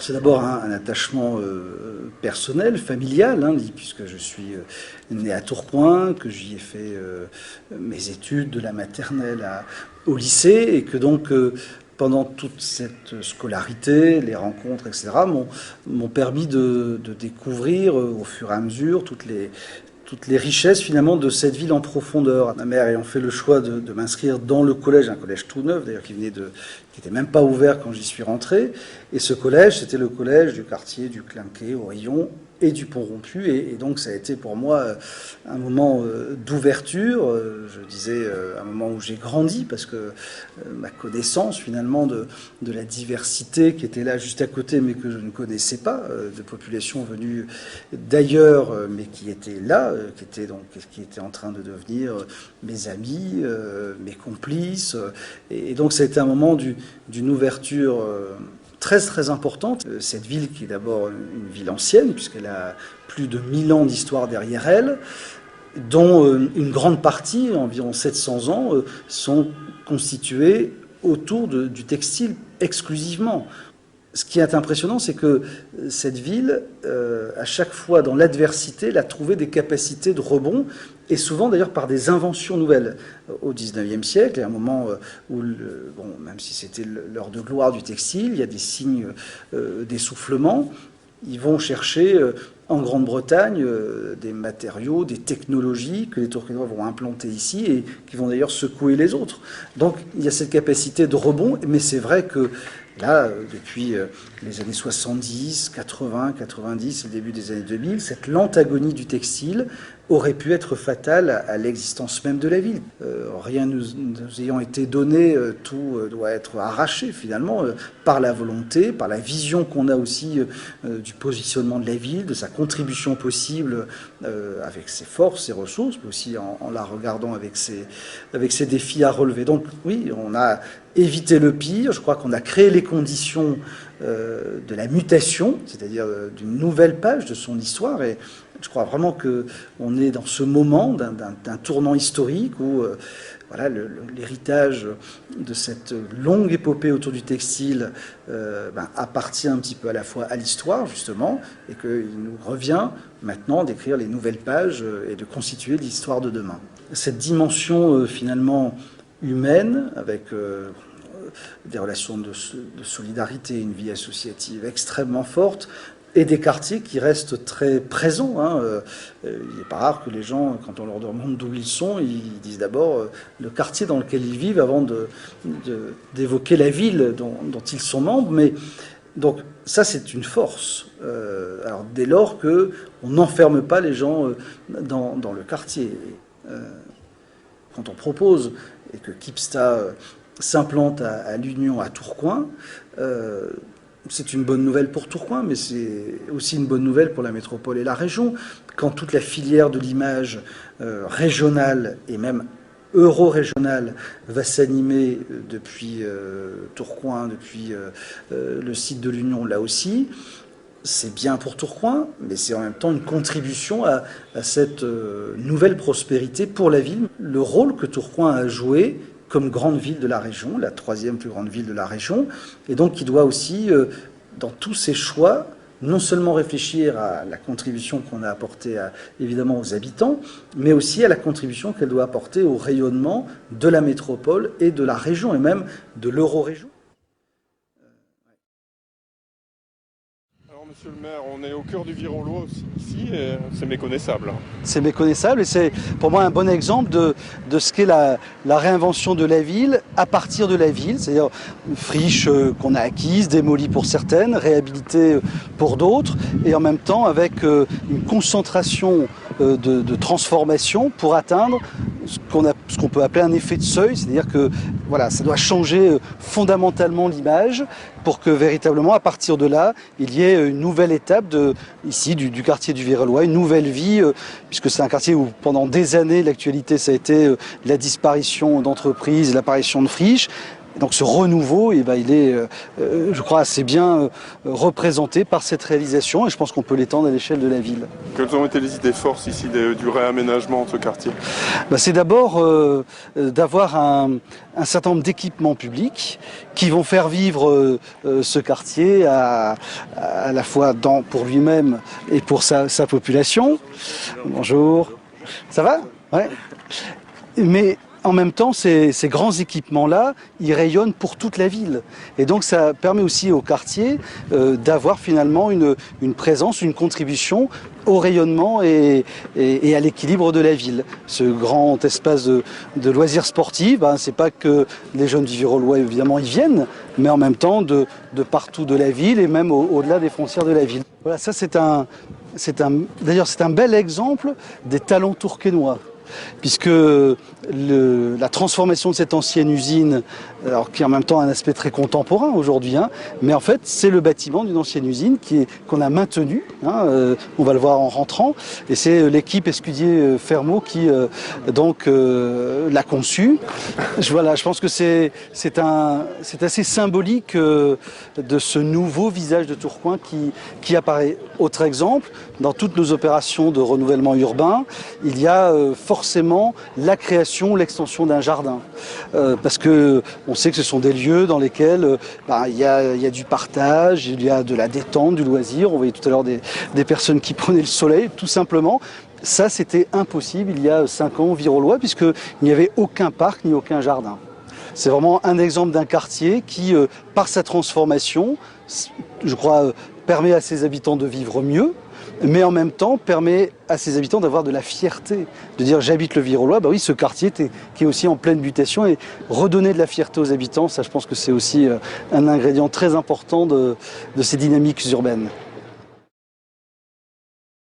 Alors c'est d'abord un attachement personnel, familial, hein, puisque je suis né à Tourcoing, que j'y ai fait mes études de la maternelle au lycée, et que donc pendant toute cette scolarité, les rencontres, etc., m'ont permis de découvrir au fur et à mesure toutes les richesses finalement de cette ville en profondeur. Ma mère ayant fait le choix de m'inscrire dans le collège, un collège tout neuf d'ailleurs qui n'était même pas ouvert quand j'y suis rentré. Et ce collège, c'était le collège du quartier du Clinquet, au Rayon et du Pont-Rompu. Et donc ça a été pour moi un moment d'ouverture, je disais un moment où j'ai grandi, parce que ma connaissance finalement de la diversité qui était là juste à côté mais que je ne connaissais pas, de populations venues d'ailleurs mais qui étaient là, qui étaient en train de devenir mes amis, mes complices. Et donc ça a été un moment d'une ouverture très importante. Cette ville qui est d'abord une ville ancienne, puisqu'elle a plus de 1000 ans d'histoire derrière elle, dont une grande partie, environ 700 ans, sont constitués autour du textile exclusivement. Ce qui est impressionnant, c'est que cette ville, à chaque fois dans l'adversité, elle a trouvé des capacités de rebond, et souvent d'ailleurs par des inventions nouvelles. Au XIXe siècle, à un moment où, même si c'était l'heure de gloire du textile, il y a des signes d'essoufflement. Ils vont chercher en Grande-Bretagne des matériaux, des technologies que les Tourcoingnois vont implanter ici et qui vont d'ailleurs secouer les autres. Donc il y a cette capacité de rebond, mais c'est vrai que là, depuis les années 70, 80, 90, le début des années 2000, cette lente agonie du textile aurait pu être fatale à l'existence même de la ville. Rien nous ayant été donné, tout doit être arraché finalement par la volonté, par la vision qu'on a aussi du positionnement de la ville, de sa contribution possible avec ses forces, ses ressources, mais aussi en la regardant avec ses défis à relever. Donc oui, on a évité le pire, je crois qu'on a créé les conditions de la mutation, c'est-à-dire d'une nouvelle page de son histoire, et je crois vraiment qu'on est dans ce moment d'un tournant historique où voilà, l'héritage de cette longue épopée autour du textile appartient un petit peu à la fois à l'histoire, justement, et qu'il nous revient maintenant d'écrire les nouvelles pages et de constituer l'histoire de demain. Cette dimension finalement humaine, avec des relations de solidarité, une vie associative extrêmement forte, et des quartiers qui restent très présents. Il n'est pas rare que les gens, quand on leur demande d'où ils sont, ils disent d'abord le quartier dans lequel ils vivent avant d'évoquer la ville dont ils sont membres. Mais donc ça, c'est une force. Alors dès lors qu'on n'enferme pas les gens dans le quartier. Quand on propose et que Kipsta s'implante à l'Union à Tourcoing, c'est une bonne nouvelle pour Tourcoing, mais c'est aussi une bonne nouvelle pour la métropole et la région. Quand toute la filière de l'image régionale et même euro-régionale va s'animer depuis Tourcoing, depuis le site de l'Union là aussi, c'est bien pour Tourcoing, mais c'est en même temps une contribution à cette nouvelle prospérité pour la ville. Le rôle que Tourcoing a joué comme grande ville de la région, la 3e plus grande ville de la région, et donc qui doit aussi, dans tous ses choix, non seulement réfléchir à la contribution qu'on a apportée évidemment aux habitants, mais aussi à la contribution qu'elle doit apporter au rayonnement de la métropole et de la région, et même de l'euro-région. Monsieur le maire, on est au cœur du Virolois ici, et c'est méconnaissable. C'est méconnaissable et c'est pour moi un bon exemple de ce qu'est la réinvention de la ville à partir de la ville, c'est-à-dire une friche qu'on a acquise, démolie pour certaines, réhabilitée pour d'autres, et en même temps avec une concentration de transformation pour atteindre ce qu'on peut appeler un effet de seuil, c'est-à-dire que voilà, ça doit changer fondamentalement l'image pour que véritablement, à partir de là, il y ait une nouvelle étape ici du quartier du Virolois, une nouvelle vie, puisque c'est un quartier où pendant des années, l'actualité, ça a été la disparition d'entreprises, l'apparition de friches. Donc ce renouveau, il est, je crois, assez bien représenté par cette réalisation et je pense qu'on peut l'étendre à l'échelle de la ville. Quelles ont été les idées forces ici du réaménagement de ce quartier? C'est d'abord d'avoir un certain nombre d'équipements publics qui vont faire vivre ce quartier à la fois pour lui-même et pour sa population. Bonjour, ça va? Ouais. Mais en même temps, ces grands équipements-là, ils rayonnent pour toute la ville. Et donc ça permet aussi au quartier d'avoir finalement une présence, une contribution au rayonnement et à l'équilibre de la ville. Ce grand espace de loisirs sportifs, c'est pas que les jeunes du Virolois, évidemment, y viennent, mais en même temps de partout de la ville et même au-delà des frontières de la ville. Voilà, ça d'ailleurs c'est un bel exemple des talents tourquenois. Puisque la transformation de cette ancienne usine, alors qui est en même temps un aspect très contemporain aujourd'hui, mais en fait c'est le bâtiment d'une ancienne usine qu'on a maintenu, on va le voir en rentrant, et c'est l'équipe Escudier Fermaux qui l'a conçu. Je pense que c'est assez symbolique de ce nouveau visage de Tourcoing qui apparaît. Autre exemple, dans toutes nos opérations de renouvellement urbain, il y a forcément la création, l'extension d'un jardin. Parce que on sait que ce sont des lieux dans lesquels il y a du partage, il y a de la détente, du loisir. On voyait tout à l'heure des personnes qui prenaient le soleil, tout simplement. Ça, c'était impossible il y a 5 ans au Virolois, puisqu'il n'y avait aucun parc ni aucun jardin. C'est vraiment un exemple d'un quartier qui, par sa transformation, je crois, permet à ses habitants de vivre mieux, mais en même temps permet à ses habitants d'avoir de la fierté, de dire j'habite le Virolois, oui, ce quartier qui est aussi en pleine mutation, et redonner de la fierté aux habitants, ça je pense que c'est aussi un ingrédient très important de ces dynamiques urbaines.